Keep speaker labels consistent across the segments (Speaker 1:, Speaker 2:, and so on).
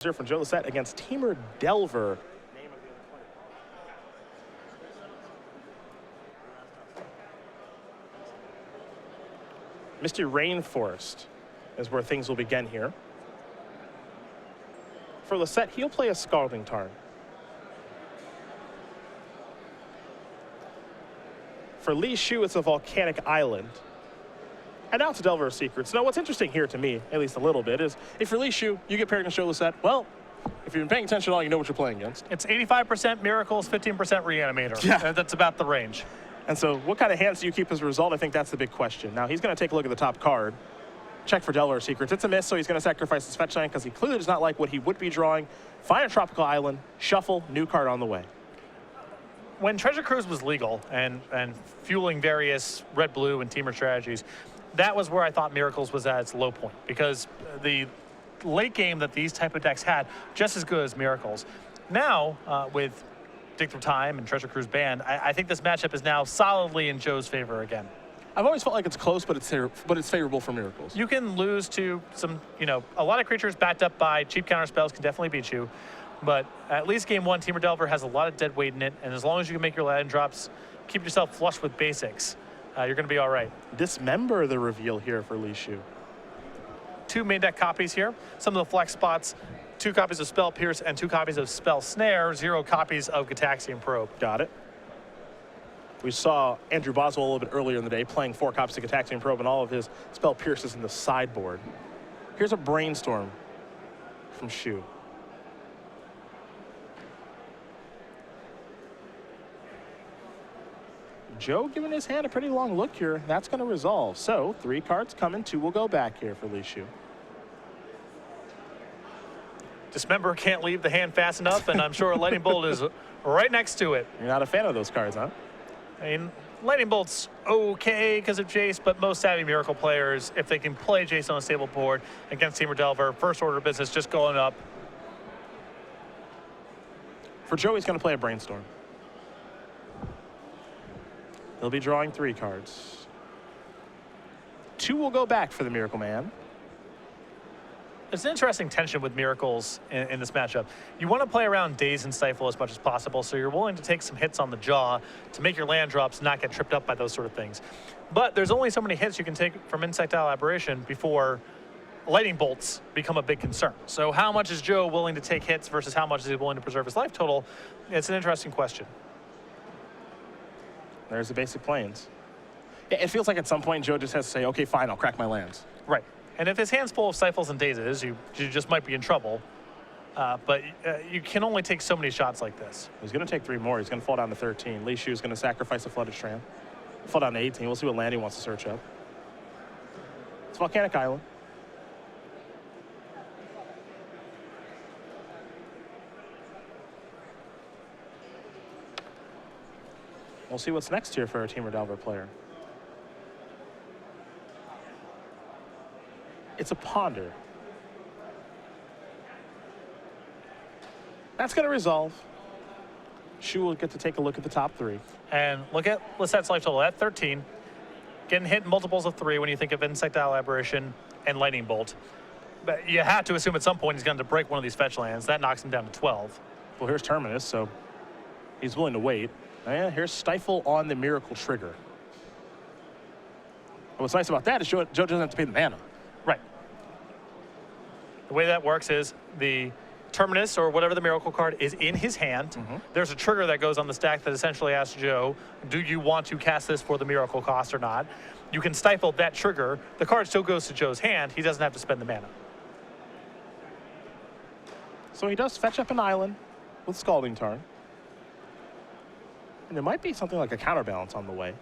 Speaker 1: From Joe Lossett against Teamer Delver. Misty Rainforest is where things will begin here. For Lossett, he'll play a Scalding Tarn. For Lee Shu, it's a Volcanic Island. And now to Delver Secrets. Now, what's interesting here to me, at least a little bit, is if you're Lee Shu, you get paired against Joe Lossett. Well, if you've been paying attention at all, you know what you're playing against.
Speaker 2: It's 85% Miracles, 15% Reanimator.
Speaker 1: Yeah.
Speaker 2: That's about the range.
Speaker 1: And so what kind of hands do you keep as a result? I think that's the big question. Now, he's going to take a look at the top card. Check for Delver Secrets. It's a miss, so he's going to sacrifice his fetch land because he clearly does not like what he would be drawing. Find a Tropical Island, shuffle, new card on the way.
Speaker 2: When Treasure Cruise was legal and fueling various red, blue, and teamer strategies, that was where I thought Miracles was at its low point, because the late game that these type of decks had, just as good as Miracles. Now, with Dig Through Time and Treasure Cruise banned, I think this matchup is now solidly in Joe's favor again.
Speaker 1: I've always felt like it's close, but it's favorable for Miracles.
Speaker 2: You can lose to some, a lot of creatures backed up by cheap counter spells can definitely beat you. But at least game one, Teamer Delver has a lot of dead weight in it, and as long as you can make your land drops, keep yourself flush with basics, you're going to be all right.
Speaker 1: Dismember the reveal here for Lee Shu.
Speaker 2: 2 main deck copies here. Some of the flex spots, 2 copies of Spell Pierce and 2 copies of Spell Snare, 0 copies of Gitaxian Probe.
Speaker 1: Got it. We saw Andrew Boswell a little bit earlier in the day playing 4 copies of Gitaxian Probe and all of his Spell Pierces in the sideboard. Here's a Brainstorm from Shu. Joe giving his hand a pretty long look here. That's going to resolve. So 3 cards coming, 2 will go back here for Lee Shu.
Speaker 2: Dismember can't leave the hand fast enough, and I'm sure Lightning Bolt is right next to it.
Speaker 1: You're not a fan of those cards, huh?
Speaker 2: I mean, Lightning Bolt's okay because of Jace, but most savvy Miracle players, if they can play Jace on a stable board against Teamer Delver, first order business just going up.
Speaker 1: For Joe, he's going to play a Brainstorm. He'll be drawing 3 cards. 2 will go back for the Miracle Man.
Speaker 2: There's an interesting tension with Miracles in this matchup. You want to play around Daze and Stifle as much as possible, so you're willing to take some hits on the jaw to make your land drops not get tripped up by those sort of things. But there's only so many hits you can take from Insectile Aberration before Lightning Bolts become a big concern. So how much is Joe willing to take hits versus how much is he willing to preserve his life total? It's an interesting question.
Speaker 1: There's the basic planes. It feels like at some point Joe just has to say, okay, fine, I'll crack my lands.
Speaker 2: Right. And if his hand's full of Stifles and Dazes, you just might be in trouble. But you can only take so many shots like this.
Speaker 1: He's going to take 3 more. He's going to fall down to 13. Lee Shu is going to sacrifice a Flooded Strand. Fall down to 18. We'll see what land he wants to search up. It's Volcanic Island. We'll see what's next here for our Teamer Delver player. It's a Ponder. That's going to resolve. Shu will get to take a look at the top 3.
Speaker 2: And look at Lossett's life total at 13. Getting hit in multiples of 3 when you think of Insectile Aberration and Lightning Bolt. But you have to assume at some point he's going to break one of these fetch lands. That knocks him down to 12.
Speaker 1: Well, here's Terminus, so he's willing to wait. And here's Stifle on the Miracle trigger. And what's nice about that is Joe doesn't have to pay the mana.
Speaker 2: Right. The way that works is the Terminus or whatever the Miracle card is in his hand. There's a trigger that goes on the stack that essentially asks Joe, do you want to cast this for the Miracle cost or not? You can stifle that trigger. The card still goes to Joe's hand. He doesn't have to spend the mana.
Speaker 1: So he does fetch up an island with Scalding Tarn. And there might be something like a counterbalance on the way.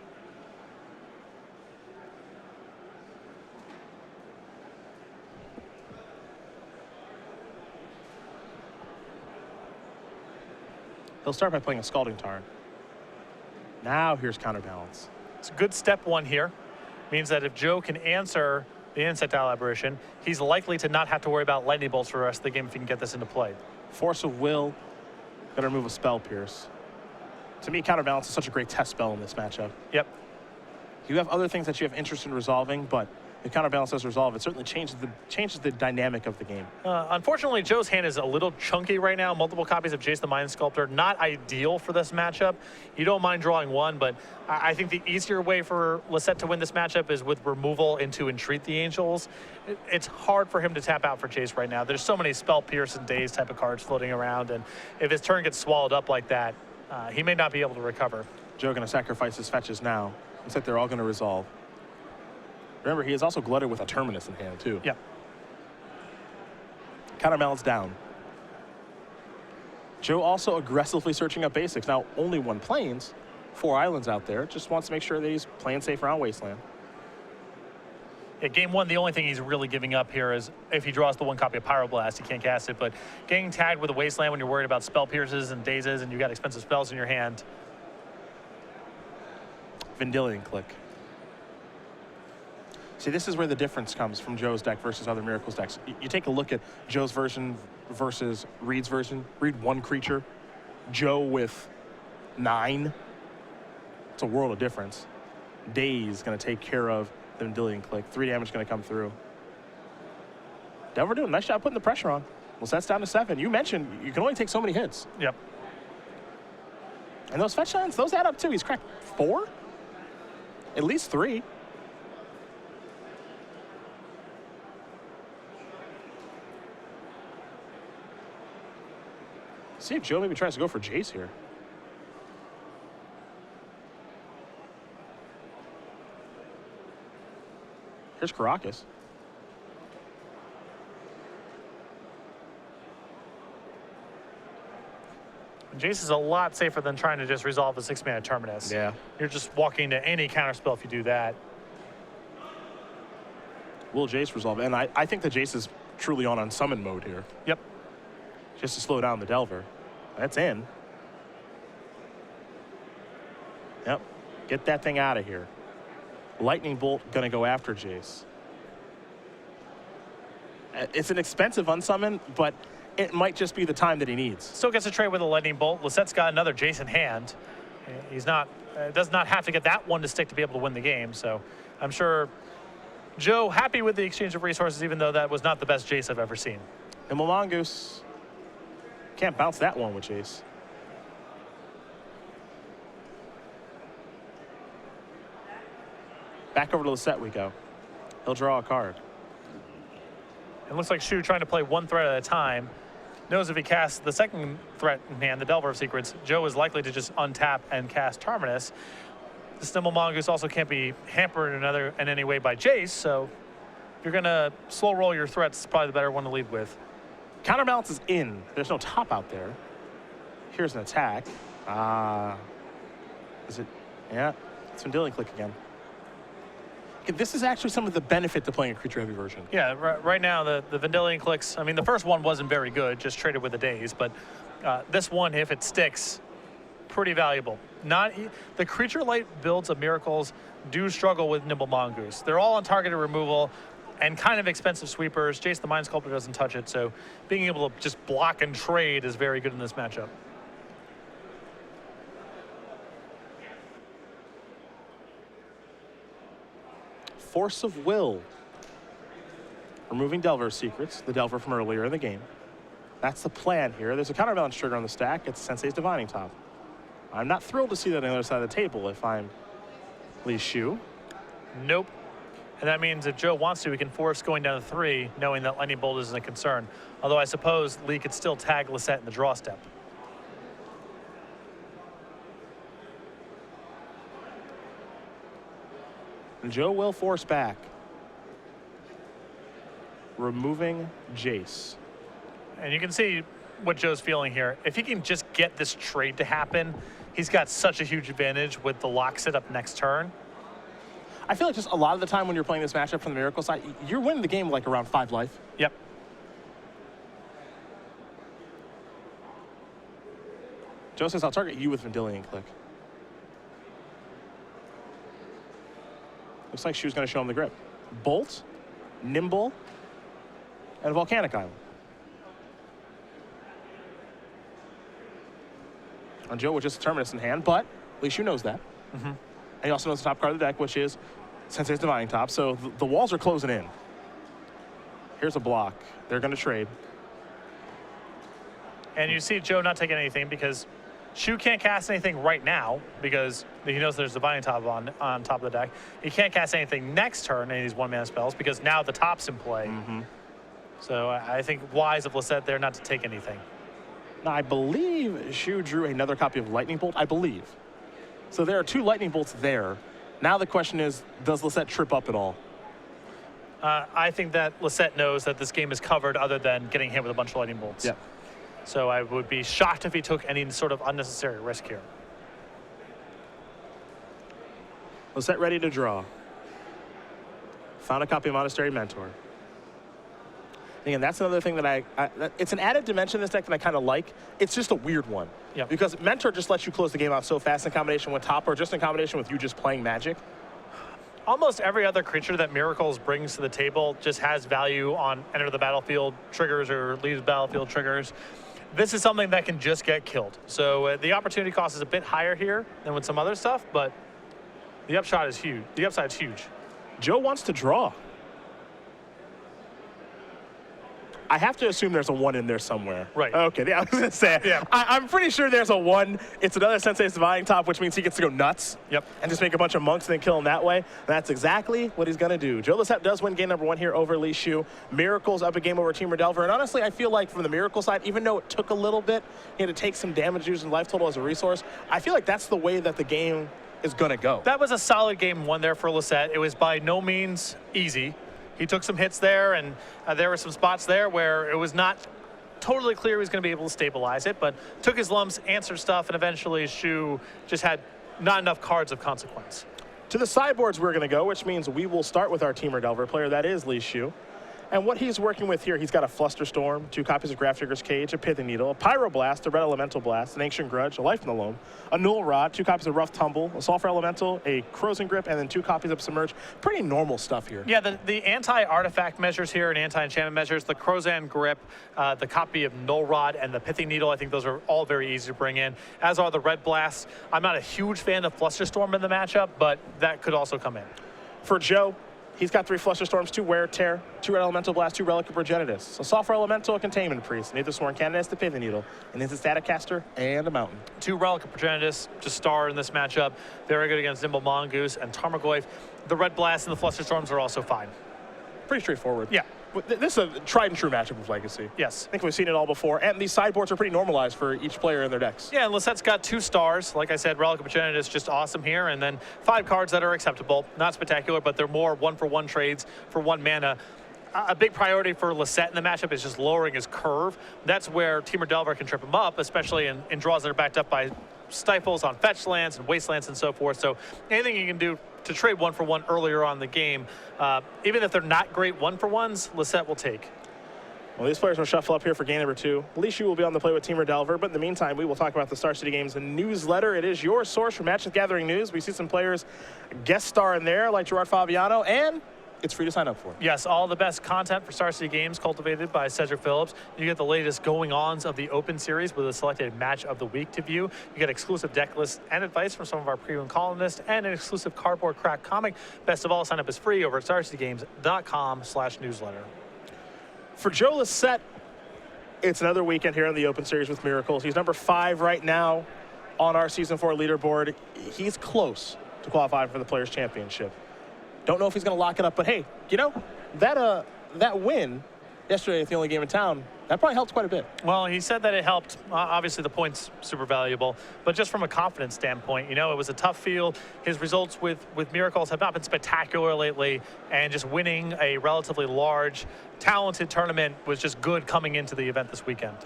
Speaker 1: He'll start by playing a Scalding Tarn. Now here's counterbalance.
Speaker 2: It's a good step 1 here. Means that if Joe can answer the Insectile Aberration, he's likely to not have to worry about Lightning Bolts for the rest of the game if he can get this into play.
Speaker 1: Force of Will. Going to remove a Spell Pierce. To me, counterbalance is such a great test spell in this matchup.
Speaker 2: Yep.
Speaker 1: You have other things that you have interest in resolving, but the counterbalance does resolve, it certainly changes the dynamic of the game.
Speaker 2: Unfortunately, Joe's hand is a little chunky right now. Multiple copies of Jace the Mind Sculptor, not ideal for this matchup. You don't mind drawing one, but I think the easier way for Lossett to win this matchup is with removal into Entreat the Angels. It's hard for him to tap out for Jace right now. There's so many Spell Pierce and Daze type of cards floating around, and if his turn gets swallowed up like that, he may not be able to recover.
Speaker 1: Joe going to sacrifice his fetches now. Looks like they're all going to resolve. Remember, he is also glutted with a Terminus in hand, too.
Speaker 2: Yeah.
Speaker 1: Counterbalance down. Joe also aggressively searching up basics. Now, only one plains, 4 islands out there. Just wants to make sure that he's playing safe around Wasteland.
Speaker 2: Yeah, game 1, the only thing he's really giving up here is if he draws the 1 copy of Pyroblast, he can't cast it. But getting tagged with a Wasteland when you're worried about Spell Pierces and Dazes and you got expensive spells in your hand.
Speaker 1: Vendilion Click. See, this is where the difference comes from Joe's deck versus other Miracles decks. You take a look at Joe's version versus Reed's version. Reed 1 creature, Joe with 9. It's a world of difference. Daze going to take care of the Vendilion Click. 3 damage going to come through. Delver doing a nice job putting the pressure on. Well, that's down to 7. You mentioned you can only take so many hits.
Speaker 2: Yep.
Speaker 1: And those fetch lines, those add up too. He's cracked 4? At least 3. See if Joe maybe tries to go for Jace here. Here's Caracas.
Speaker 2: Jace is a lot safer than trying to just resolve a 6-mana Terminus.
Speaker 1: Yeah.
Speaker 2: You're just walking into any counterspell if you do that.
Speaker 1: Will Jace resolve? And I think that Jace is truly on summon mode here.
Speaker 2: Yep.
Speaker 1: Just to slow down the Delver. That's in. Yep. Get that thing out of here. Lightning Bolt gonna go after Jace. It's an expensive unsummon, but it might just be the time that he needs.
Speaker 2: Still gets a trade with a Lightning Bolt. Lossett's got another Jace in hand. He's not, does not have to get that one to stick to be able to win the game. So I'm sure Joe happy with the exchange of resources, even though that was not the best Jace I've ever seen.
Speaker 1: Nimble Mongoose. Can't bounce that one with Jace. Back over to Lossett we go. He'll draw a card.
Speaker 2: It looks like Shu trying to play 1 threat at a time. Knows if he casts the second threat in hand, the Delver of Secrets, Joe is likely to just untap and cast Terminus. This Nimble Mongoose also can't be hampered in any way by Jace, so if you're going to slow roll your threats, it's probably the better one to lead with.
Speaker 1: Counterbalance is in. There's no top out there. Here's an attack. Is it? Yeah, it's Vendilion Click again. This is actually some of the benefit to playing a creature-heavy version.
Speaker 2: Yeah, right now, the Vendilion Clicks, I mean, the first one wasn't very good, just traded with the Daze, but this one, if it sticks, pretty valuable. The creature light builds of Miracles do struggle with Nimble Mongoose. They're all on targeted removal and kind of expensive sweepers. Jace the Mind Sculptor doesn't touch it, so being able to just block and trade is very good in this matchup.
Speaker 1: Force of Will. Removing Delver's Secrets, the Delver from earlier in the game. That's the plan here. There's a counterbalance trigger on the stack. It's Sensei's Divining Top. I'm not thrilled to see that on the other side of the table if I'm Lee Shu.
Speaker 2: Nope. And that means if Joe wants to, he can force going down to 3, knowing that Lightning Bolt isn't a concern. Although I suppose Lee could still tag Lossett in the draw step.
Speaker 1: And Joe will force back. Removing Jace.
Speaker 2: And you can see what Joe's feeling here. If he can just get this trade to happen, he's got such a huge advantage with the lock set up next turn.
Speaker 1: I feel like just a lot of the time when you're playing this matchup from the Miracle side, you're winning the game like around 5 life.
Speaker 2: Yep.
Speaker 1: Joe says, I'll target you with Vendilion Click. Looks like Shu's going to show him the grip. Bolt, Nimble, and Volcanic Island. And Joe with just a Terminus in hand, but at least Shu knows that. And he also knows the top card of the deck, which is Sensei's Divining Top, so the walls are closing in. Here's a block. They're going to trade.
Speaker 2: And you see Joe not taking anything because Shu can't cast anything right now because he knows there's Divining Top on top of the deck. He can't cast anything next turn, any of these one-mana spells, because now the top's in play. So I think wise of Lossett there not to take anything.
Speaker 1: Now, I believe Shu drew another copy of Lightning Bolt, I believe. So there are 2 Lightning Bolts there. Now the question is, does Lossett trip up at all?
Speaker 2: I think that Lossett knows that this game is covered other than getting hit with a bunch of Lightning Bolts.
Speaker 1: Yeah.
Speaker 2: So I would be shocked if he took any sort of unnecessary risk here.
Speaker 1: Lossett ready to draw. Found a copy of Monastery Mentor. Again, that's another thing that it's an added dimension in this deck that I kind of like. It's just a weird one.
Speaker 2: Yeah.
Speaker 1: Because Mentor just lets you close the game out so fast in combination with Top, or just in combination with you just playing Magic.
Speaker 2: Almost every other creature that Miracles brings to the table just has value on enter the battlefield triggers or leaves battlefield triggers. This is something that can just get killed. So the opportunity cost is a bit higher here than with some other stuff, but the upshot is huge. The upside is huge.
Speaker 1: Joe wants to draw. I have to assume there's a 1 in there somewhere.
Speaker 2: Right.
Speaker 1: Okay, yeah, I was going to say,
Speaker 2: yeah.
Speaker 1: I'm pretty sure there's a 1. It's another Sensei's Divining Top, which means he gets to go nuts.
Speaker 2: Yep.
Speaker 1: And just make a bunch of monks and then kill him that way. And that's exactly what he's going to do. Joe Lossett does win game number 1 here over Li Shu. Miracles up a game over Team Delver. And honestly, I feel like from the Miracle side, even though it took a little bit, he had to take some damage using life total as a resource, I feel like that's the way that the game is going to go.
Speaker 2: That was a solid game 1 there for Lossett. It was by no means easy. He took some hits there, and there were some spots there where it was not totally clear he was going to be able to stabilize it, but took his lumps, answered stuff, and eventually Shu just had not enough cards of consequence.
Speaker 1: To the sideboards we're going to go, which means we will start with our Teamer Delver player. That is Li Shu. And what he's working with here, he's got a Flusterstorm, 2 copies of Grafdigger's Cage, a Pithing Needle, a Pyroblast, a Red Elemental Blast, an Ancient Grudge, a Life in the Loam, a Null Rod, 2 copies of Rough Tumble, a Sulfur Elemental, a Crozen Grip, and then 2 copies of Submerge. Pretty normal stuff here.
Speaker 2: Yeah, the anti-artifact measures here and anti-enchantment measures, the Crozen Grip, the copy of Null Rod, and the Pithing Needle, I think those are all very easy to bring in, as are the Red Blasts. I'm not a huge fan of Flusterstorm in the matchup, but that could also come in.
Speaker 1: For Joe, he's got 3 Flusterstorms, 2 Wear Tear, 2 Red Elemental Blast, 2 Relic of Progenitus, a Sulfur Elemental, a Containment Priest, an Aethersworn Canonist, a Pithing Needle, an Instant Static Caster, and a Mountain.
Speaker 2: 2 Relic of Progenitus to star in this matchup. Very good against Nimble Mongoose and Tarmogoyf. The Red Blast and the Flusterstorms are also fine.
Speaker 1: Pretty straightforward.
Speaker 2: Yeah.
Speaker 1: This is a tried and true matchup with Legacy.
Speaker 2: Yes.
Speaker 1: I think we've seen it all before, and these sideboards are pretty normalized for each player in their decks.
Speaker 2: Yeah, and Lossett's got 2 stars. Like I said, Relic of Progenitus is just awesome here, and then 5 cards that are acceptable. Not spectacular, but they're more 1-for-1 trades for 1 mana. A big priority for Lossett in the matchup is just lowering his curve. That's where Teamer Delver can trip him up, especially in draws that are backed up by stifles on fetch lands and wastelands and so forth. So anything you can do to trade 1-for-1 earlier on in the game, even if they're not great 1-for-1s, Lossett will take.
Speaker 1: Well, these players will shuffle up here for game number 2. Li Shu will be on the play with Teamer Delver, but in the meantime, we will talk about the Star City Games newsletter. It is your source for Magic the Gathering news. We see some players guest star in there, like Gerard Fabiano, and it's free to sign up for.
Speaker 2: Yes, all the best content for Star City Games cultivated by Cedric Phillips. You get the latest going-ons of the Open Series with a selected match of the week to view. You get exclusive deck lists and advice from some of our premium columnists and an exclusive cardboard crack comic. Best of all, sign up is free over at starcitygames.com/newsletter.
Speaker 1: For Joe Lossett, it's another weekend here in the Open Series with Miracles. He's number 5 right now on our Season 4 leaderboard. He's close to qualifying for the Players' Championship. Don't know if he's going to lock it up, but hey, you know, that win yesterday at the only game in town, that probably helped quite a bit.
Speaker 2: Well, he said that it helped. Obviously, the points super valuable, but just from a confidence standpoint, you know, it was a tough field. His results with Miracles have not been spectacular lately, and just winning a relatively large, talented tournament was just good coming into the event this weekend.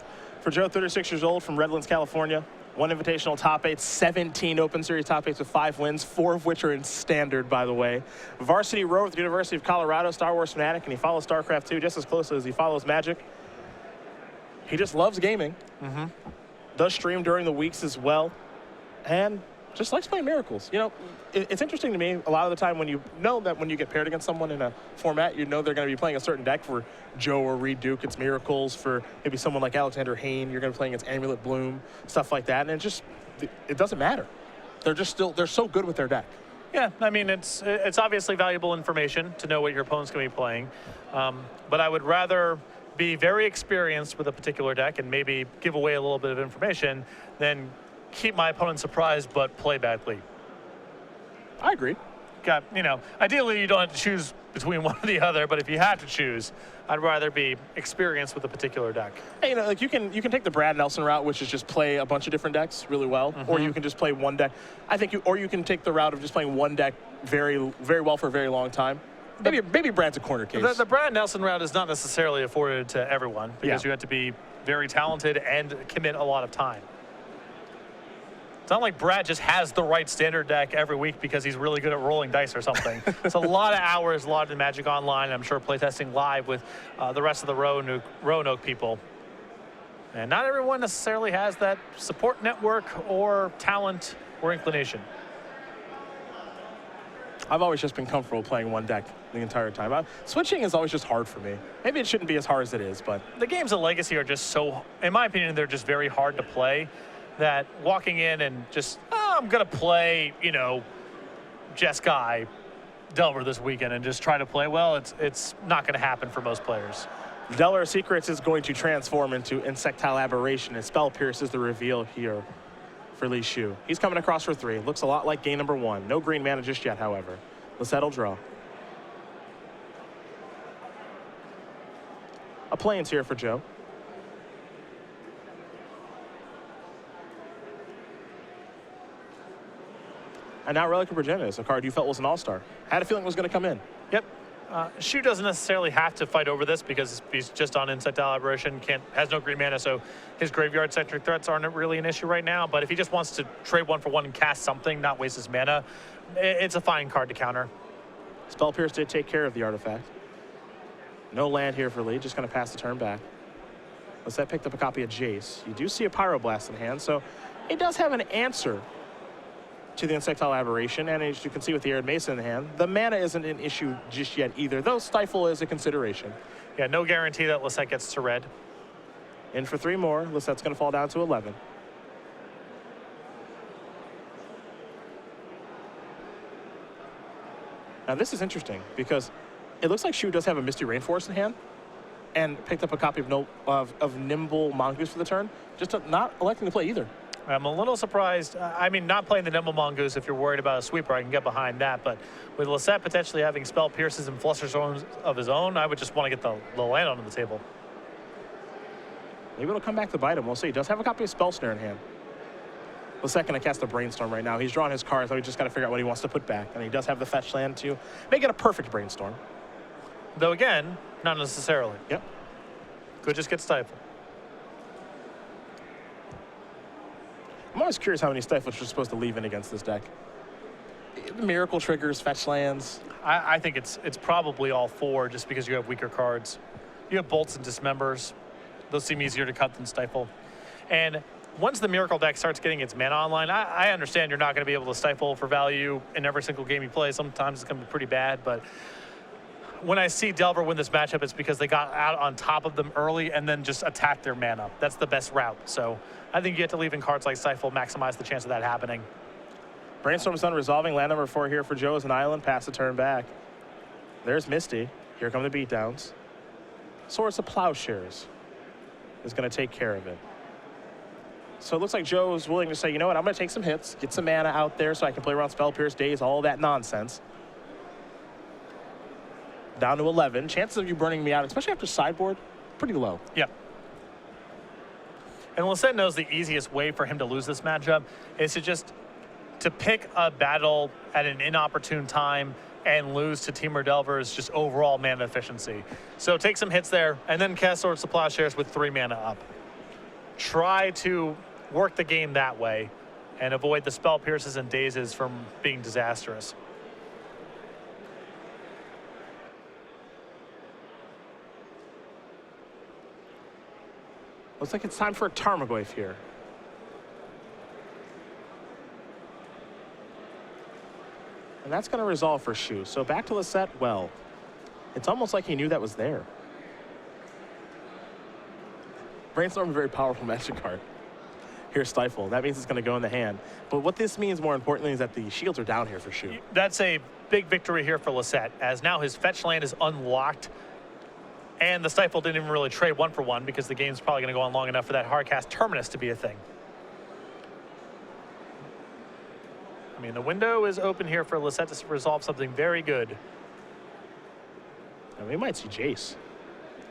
Speaker 1: For Joe, 36 years old from Redlands, California, 1 invitational top 8, 17 Open Series top 8s with 5 wins, 4 of which are in Standard, by the way. Varsity row with the University of Colorado, Star Wars fanatic, and he follows StarCraft 2 just as closely as he follows Magic. He just loves gaming. Does stream during the weeks as well, and just likes playing Miracles. You know, it's interesting to me a lot of the time when you know that when you get paired against someone in a format, you know they're going to be playing a certain deck. For Joe or Reed Duke, it's Miracles. For maybe someone like Alexander Hayne, you're going to be playing against Amulet Bloom, stuff like that. And it doesn't matter. They're so good with their deck.
Speaker 2: Yeah, I mean, it's obviously valuable information to know what your opponent's going to be playing. But I would rather be very experienced with a particular deck and maybe give away a little bit of information than keep my opponent surprised but play badly.
Speaker 1: I agree.
Speaker 2: Ideally you don't have to choose between one or the other, but if you had to choose, I'd rather be experienced with a particular deck.
Speaker 1: Hey, like you can take the Brad Nelson route, which is just play a bunch of different decks really well, or you can just play one deck. Or you can take the route of just playing one deck very, very well for a very long time. Maybe Brad's a corner case.
Speaker 2: The Brad Nelson route is not necessarily afforded to everyone because you have to be very talented and commit a lot of time. It's not like Brad just has the right standard deck every week because he's really good at rolling dice or something. It's a lot of hours, a lot of Magic Online. I'm sure playtesting live with the rest of the Roanoke people. And not everyone necessarily has that support network or talent or inclination.
Speaker 1: I've always just been comfortable playing one deck the entire time. Switching is always just hard for me. Maybe it shouldn't be as hard as it is, but
Speaker 2: the games of Legacy are just so, in my opinion, they're just very hard to play. That walking in and just, I'm going to play, Jeskai Delver this weekend and just try to play well, it's not going to happen for most players.
Speaker 1: Delver Secrets is going to transform into Insectile Aberration, and Spell Pierce is the reveal here for Li Shu. He's coming across for 3. Looks a lot like game number 1. No green mana just yet, however. Lossett will draw. A Plains here for Joe. And now Relic of Progenitus, a card you felt was an all-star. Had a feeling it was going to come in.
Speaker 2: Yep. Shu doesn't necessarily have to fight over this because he's just on Insectile Aberration, has no green mana, so his graveyard-centric threats aren't really an issue right now. But if he just wants to trade 1 for 1 and cast something, not waste his mana, it's a fine card to counter.
Speaker 1: Spell Pierce did take care of the artifact. No land here for Lee, just going to pass the turn back. Lossett picked up a copy of Jace. You do see a Pyroblast in hand, so it does have an answer to the Insectile Aberration, and as you can see with the Arid Mason in hand, the mana isn't an issue just yet either, though Stifle is a consideration.
Speaker 2: Yeah, no guarantee that Lossett gets to red.
Speaker 1: In for 3 more, Lossett's going to fall down to 11. Now this is interesting, because it looks like Shu does have a Misty Rainforest in hand, and picked up a copy of Nimble Mongoose for the turn, just not electing to play either.
Speaker 2: I'm a little surprised. I mean, not playing the Nimble Mongoose, if you're worried about a sweeper, I can get behind that. But with Lossett potentially having Spell Pierces and Fluster Stones of his own, I would just want to get the land onto the table.
Speaker 1: Maybe it'll come back to bite him. We'll see. He does have a copy of Spell Snare in hand. Lossett going to cast a Brainstorm right now. He's drawing his cards, so he's just got to figure out what he wants to put back. And he does have the fetch land to make it a perfect Brainstorm.
Speaker 2: Though again, not necessarily.
Speaker 1: Yep.
Speaker 2: Could just get Stifle.
Speaker 1: I'm always curious how many Stifles you're supposed to leave in against this deck. Miracle triggers, fetch lands.
Speaker 2: I think it's probably all 4 just because you have weaker cards. You have Bolts and Dismembers. Those seem easier to cut than Stifle. And once the Miracle deck starts getting its mana online, I understand you're not going to be able to Stifle for value in every single game you play. Sometimes it's going to be pretty bad, but when I see Delver win this matchup, it's because they got out on top of them early and then just attacked their mana. That's the best route. So I think you have to leave in cards like Stifle, maximize the chance of that happening.
Speaker 1: Brainstorm's done resolving. Land number 4 here for Joe is an island. Pass the turn back. There's Misty. Here come the beatdowns. Swords of Plowshares is going to take care of it. So it looks like Joe's willing to say, you know what, I'm going to take some hits, get some mana out there so I can play around Spell Pierce, Daze, all that nonsense. Down to 11. Chances of you burning me out, especially after sideboard, pretty low.
Speaker 2: Yep. And Lossett knows the easiest way for him to lose this matchup is to pick a battle at an inopportune time and lose to Temur Delver's just overall mana efficiency. So take some hits there and then cast Swords to Plowshares with 3 mana up. Try to work the game that way and avoid the Spell Pierces and Dazes from being disastrous.
Speaker 1: Looks like it's time for a Tarmogoyf here. And that's going to resolve for Shu. So back to Lossett, well, it's almost like he knew that was there. Brainstorm, a very powerful Magic card. Here's Stifle. That means it's going to go in the hand. But what this means more importantly is that the shields are down here for Shu.
Speaker 2: That's a big victory here for Lossett, as now his fetch land is unlocked. And the Stifle didn't even really trade 1-for-1 because the game's probably going to go on long enough for that hardcast Terminus to be a thing. I mean, the window is open here for Lossett to resolve something very good.
Speaker 1: And we might see Jace.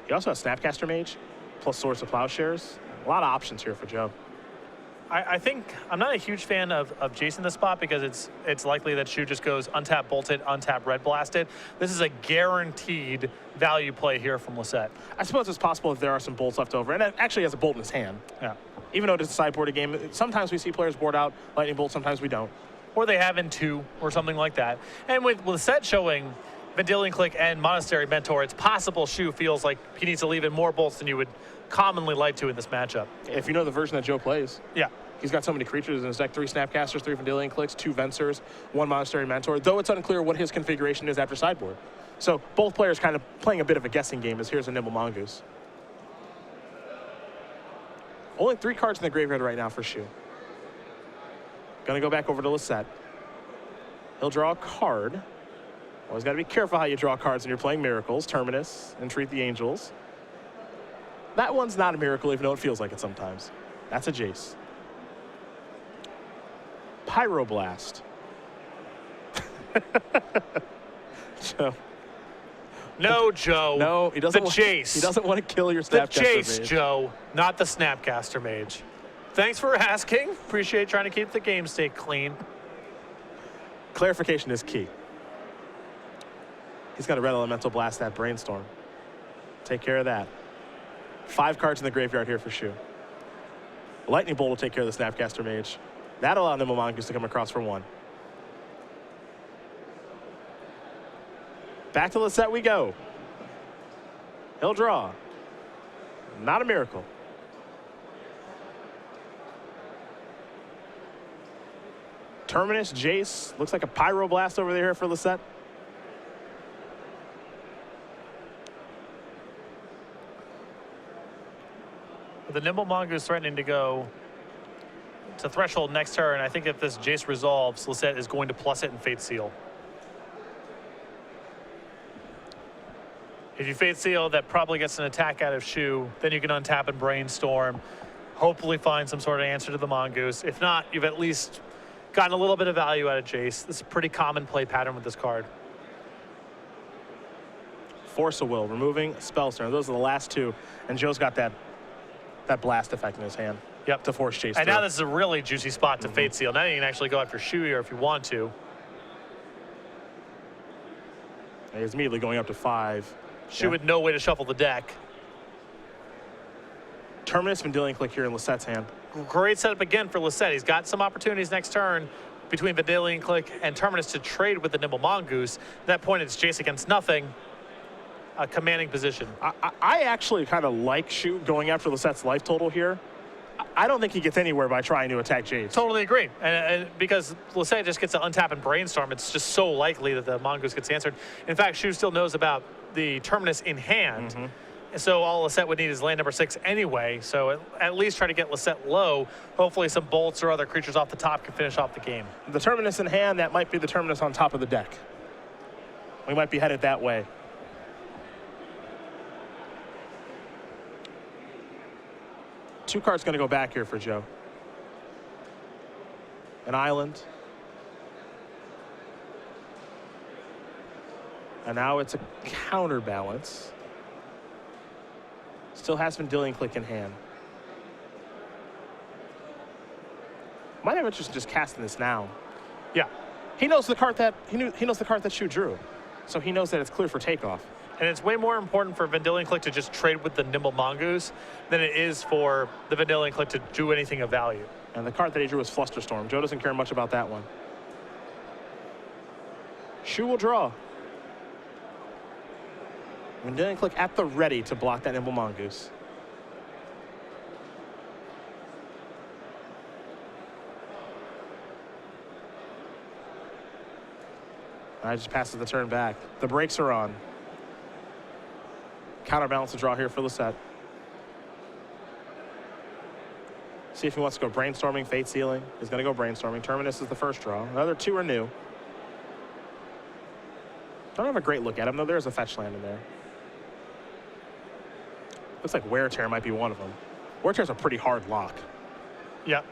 Speaker 1: He also has Snapcaster Mage, plus Source of Plowshares. A lot of options here for Joe.
Speaker 2: I think I'm not a huge fan of Jace in this spot because it's likely that Shu just goes untap bolted, untap red blasted. This is a guaranteed value play here from Lossett.
Speaker 1: I suppose it's possible if there are some bolts left over. And it actually has a bolt in his hand.
Speaker 2: Yeah.
Speaker 1: Even though it's a sideboarding game, sometimes we see players board out Lightning Bolt, sometimes we don't.
Speaker 2: Or they have in 2 or something like that. And with Lossett showing Vendilion Click and Monastery Mentor, it's possible Shu feels like he needs to leave in more bolts than you would commonly like to in this matchup.
Speaker 1: If you know the version that Joe plays.
Speaker 2: Yeah.
Speaker 1: He's got so many creatures in his deck, 3 Snapcasters, 3 Vendilion Clicks, 2 Vensers, 1 Monastery Mentor, though it's unclear what his configuration is after sideboard. So both players kind of playing a bit of a guessing game as here's a Nimble Mongoose. Only 3 cards in the graveyard right now for Shu. Gonna go back over to Lossett. He'll draw a card. Always gotta be careful how you draw cards when you're playing Miracles, Terminus, Entreat the Angels. That one's not a miracle even though it feels like it sometimes. That's a Jace. Pyroblast. Joe.
Speaker 2: No, Joe.
Speaker 1: No, he doesn't.
Speaker 2: The Jace.
Speaker 1: He doesn't want to kill your
Speaker 2: The
Speaker 1: Snapcaster
Speaker 2: Jace,
Speaker 1: Mage.
Speaker 2: Joe, not the Snapcaster Mage. Thanks for asking. Appreciate trying to keep the game state clean.
Speaker 1: Clarification is key. He's got a red elemental blast that Brainstorm. Take care of that. 5 cards in the graveyard here for Shu. Lightning Bolt will take care of the Snapcaster Mage. That'll allow Nimble Mongoose to come across for 1. Back to Lossett we go. He'll draw. Not a miracle. Terminus, Jace. Looks like a Pyroblast over there for Lossett.
Speaker 2: With the Nimble Mongoose threatening to go to Threshold next turn, I think if this Jace resolves, Lossett is going to plus it and Fate Seal. If you Fate Seal, that probably gets an attack out of Shu. Then you can untap and Brainstorm. Hopefully find some sort of answer to the Mongoose. If not, you've at least gotten a little bit of value out of Jace. This is a pretty common play pattern with this card.
Speaker 1: Force of Will, removing Spellstorm. Those are the last 2. And Joe's got that blast effect in his hand.
Speaker 2: Yep.
Speaker 1: To force Jace
Speaker 2: And
Speaker 1: through.
Speaker 2: now this is a really juicy spot to Fate Seal. Now you can actually go after Shu here if you want to.
Speaker 1: And he's immediately going up to 5.
Speaker 2: Shu with no way to shuffle the deck.
Speaker 1: Terminus Vendilion Click here in Lossett's hand.
Speaker 2: Great setup again for Lossett. He's got some opportunities next turn between Vendilion Click and Terminus to trade with the Nimble Mongoose. At that point, it's Jace against nothing. A commanding position.
Speaker 1: I actually kind of like Shu going after Lossett's life total here. I don't think he gets anywhere by trying to attack Jace.
Speaker 2: Totally agree. And because Lossett just gets to untap and Brainstorm, it's just so likely that the Mongoose gets answered. In fact, Shu still knows about the Terminus in hand. So all Lossett would need is land number 6 anyway. So at least try to get Lossett low. Hopefully some bolts or other creatures off the top can finish off the game.
Speaker 1: The Terminus in hand, that might be the Terminus on top of the deck. We might be headed that way. Two cards going to go back here for Joe. An island. And now it's a counterbalance. Still has Vendilion Click in hand. Might have interest in just casting this now.
Speaker 2: Yeah.
Speaker 1: He knows the card that he knows the card that Shu drew. So he knows that it's clear for takeoff.
Speaker 2: And it's way more important for Vendilion Click to just trade with the Nimble Mongoose than it is for the Vendilion Click to do anything of value.
Speaker 1: And the card that he drew was Flusterstorm. Joe doesn't care much about that one. Shu will draw. Vendilion Click at the ready to block that Nimble Mongoose. I just passes the turn back. The brakes are on. Counterbalance to draw here for Lossett. See if he wants to go Brainstorming, Fate Sealing. He's going to go Brainstorming. Terminus is the first draw. Another 2 are new. Don't have a great look at him, though. There's a fetch land in there. Looks like Wear Tear might be one of them. Wear Tear's a pretty hard lock.
Speaker 2: Yep.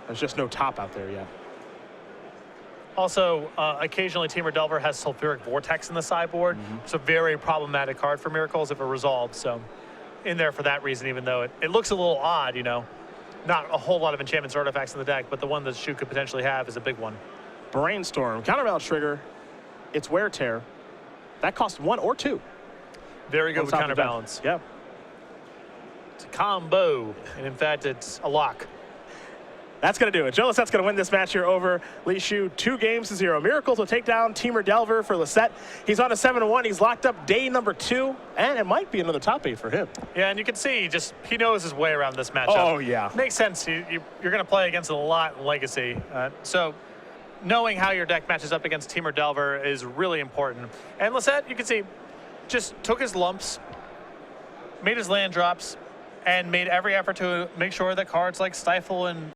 Speaker 1: There's just no top out there yet.
Speaker 2: Also, occasionally Temur Delver has Sulfuric Vortex in the sideboard. It's a very problematic card for Miracles if it resolves. So in there for that reason, even though it looks a little odd, you know. Not a whole lot of enchantments or artifacts in the deck, but the one that Shu could potentially have is a big one.
Speaker 1: Brainstorm, counterbalance trigger. It's Wear Tear. That costs 1 or 2.
Speaker 2: Very good with counterbalance.
Speaker 1: Yeah.
Speaker 2: It's a combo, and in fact, it's a lock.
Speaker 1: That's going to do it. Joe Lossett's going to win this match here over Li Shu 2-0. Miracles will take down Temur Delver for Lossett. He's on a 7-1. He's locked up day number 2, and it might be another top 8 for him.
Speaker 2: Yeah, and you can see he knows his way around this matchup.
Speaker 1: Oh, yeah.
Speaker 2: Makes sense. You're going to play against a lot in Legacy. So knowing how your deck matches up against Temur Delver is really important. And Lossett, you can see, just took his lumps, made his land drops, and made every effort to make sure that cards like Stifle and